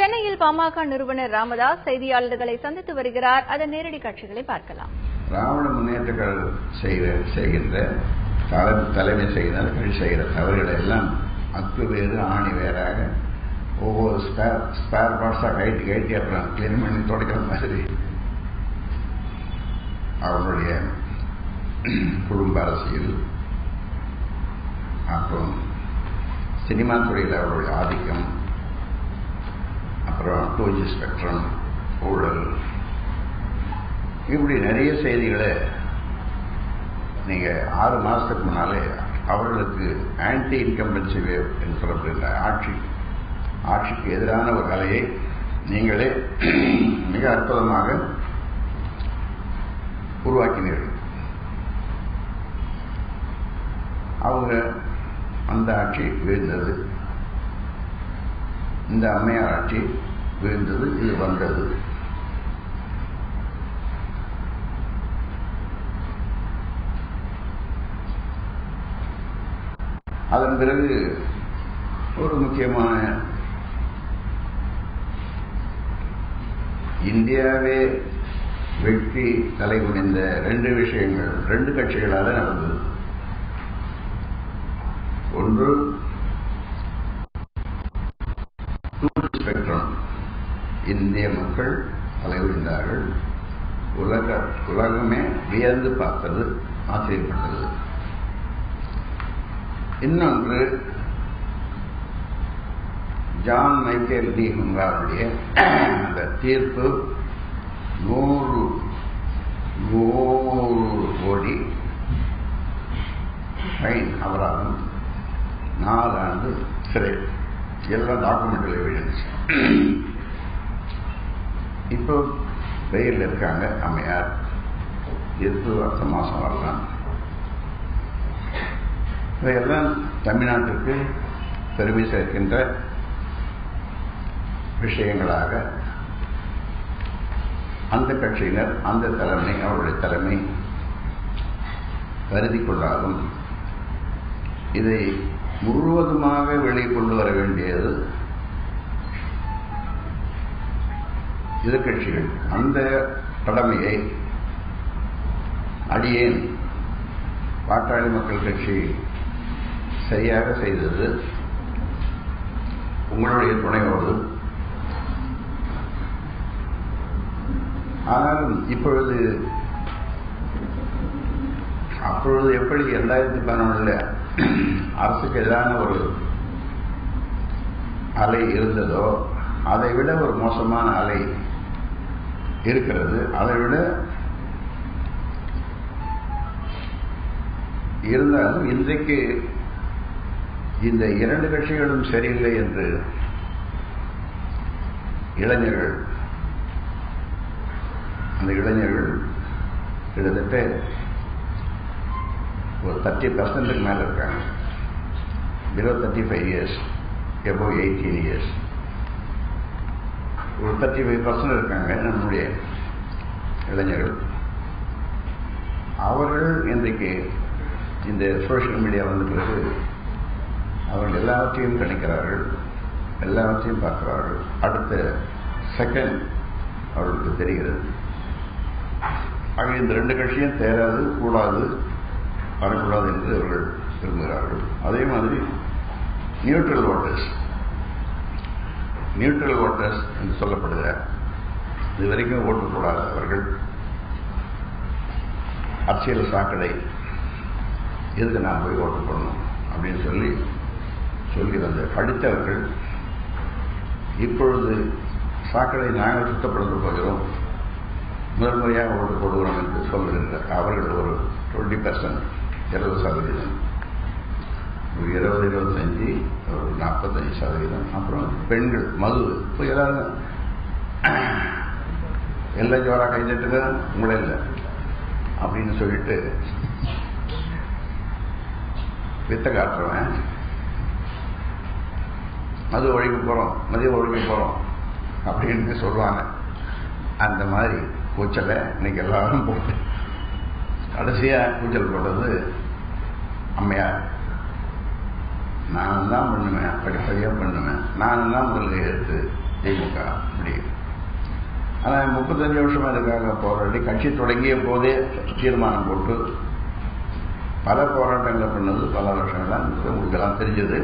சென்னையில் பாமக நிறுவனர் ராமதாஸ் செய்தியாளர்களை சந்தித்து வருகிறார். அதன் நேரடி காட்சிகளை பார்க்கலாம். திராவிட முன்னேற்ற கழகம் செய்கின்ற தலைமை செய்கிற தவறுகளை எல்லாம் அக்கு வேறு ஆணி வேறாக ஒவ்வொரு ஸ்பேர் பார்ட்ஸா கைட்டி அப்புறம் கிளீன் பண்ணி தொடக்கிற மாதிரி அவருடைய குடும்ப அரசியல், அப்புறம் சினிமா துறையில் அவருடைய ஆதிக்கம், அப்புறம் 2G ஸ்பெக்ட்ரம் ஊழல், இப்படி நிறைய செய்திகளை நீங்கள் 6 மாதத்துக்கு முன்னாலே அவர்களுக்கு ஆன்டி இன்கம்பன்சி வேவ் என்று சொல்லப்படுகின்ற ஆட்சிக்கு எதிரான ஒரு அலையை நீங்களே மிக அற்புதமாக உருவாக்கினீர்கள். அவங்க அந்த ஆட்சி வீழ்ந்தது, இந்த அம்மையார் ஆட்சி வீழ்ந்தது, இது வந்தது. அதன் பிறகு ஒரு முக்கியமான இந்தியாவே வெற்றி தலைகுனிந்த 2 விஷயங்கள் 2 கட்சிகளால் நடந்தது. ஒன்று 2G ஸ்பெக்ட்ரம், இந்திய மக்கள் தலைகுனிந்தார்கள், உலகமே வியந்து பார்த்தது, ஆச்சரியப்பட்டது. இன்னொன்று ஜான் மைக்கேல் டி ஹுங்காருடைய அந்த தீர்ப்பு 100 கோடி ஃபைன், அபராதம், 4 ஆண்டு சிறை, எல்லாம் டாக்குமெண்ட்ல எவிடன்ஸ். இப்போ வெயிலில் இருக்காங்க அம்மையார், அடுத்த மாதம் வரலாம். இவையெல்லாம் தமிழ்நாட்டுக்கு பெருமை சேர்க்கின்ற விஷயங்களாக அந்த கட்சியினர், அந்த தலைமை, அவருடைய தலைமை கருதி கொண்டாலும் இதை முழுவதுமாக வெளியே கொண்டு வர வேண்டியது எதிர்கட்சிகள். அந்த கடமையை அடியேன் பாட்டாளி மக்கள் கட்சி சரியாக செய்தது. உங்களுடைய துணையோடு. ஆனாலும் அப்பொழுது எப்படி 2011 அரசுக்கு எதிரான ஒரு அலை இருந்ததோ அதை விட ஒரு மோசமான அலை இருக்கிறது. அதை விட இருந்தாலும் இன்றைக்கு இந்த 2 கட்சிகளும் சரியில்லை என்று அந்த இளைஞர்கள் கிட்டத்தட்ட ஒரு 30% மேல இருக்காங்க. below 35 years, above 18 years, ஒரு 35% இருக்காங்க நம்முடைய இளைஞர்கள். அவர்கள் இன்றைக்கு இந்த சோசியல் மீடியா வந்த பிறகு அவர்கள் எல்லாவற்றையும் கணிக்கிறார்கள், எல்லாவற்றையும் பார்க்கிறார்கள். அடுத்த செகண்ட் அவர்களுக்கு தெரிகிறது. ஆக இந்த 2 கட்சியும் தேராது, கூடாது, வரக்கூடாது என்று அவர்கள் விரும்புகிறார்கள். அதே மாதிரி நியூட்ரல் ஓட்டர்ஸ் என்று சொல்லப்படுகிற இதுவரைக்கும் ஓட்டக்கூடாது அவர்கள் அரசியல் சாக்கடை, எதுக்கு நான் போய் ஓட்டு போடணும் அப்படின்னு சொல்லி வந்த படித்தவர்கள் இப்பொழுது சாக்கடை நாங்கள் சுத்தப்படுத்த போகிறோம், முதல் முறையாக ஓட்டு போடுகிறோம் என்று சொல்லுகின்ற அவர்கள் ஒரு 20%, 20%, ஒரு 20-25, ஒரு 45%. அப்புறம் பெண்கள் மது இப்போ எல்லாரும் எல்லாம் ஜோரா கைதட்டுங்க உங்களே இல்லை அப்படின்னு சொல்லிட்டு வித்த காட்டுறவன் மது ஒழிக்க போறோம், மதியம் ஒழிக்க போறோம் அப்படின்னு சொல்லுவாங்க. அந்த மாதிரி கூச்சலை இன்னைக்கு எல்லாரும் போட்டு கடைசியா கூச்சல் போட்டது அம்மையார். நான் தான் பண்ணுவேன், படிப்படியாக பண்ணுவேன், நான் தான் முதல்ல எடுத்து திமுக இப்படி. ஆனால் 35 வருஷமா இதுக்காக போராடி கட்சி தொடங்கிய போதே தீர்மானம் போட்டு பல போராட்டங்களை பண்ணது பல வருஷங்கள்லாம் உங்களுக்கெல்லாம் தெரிஞ்சது.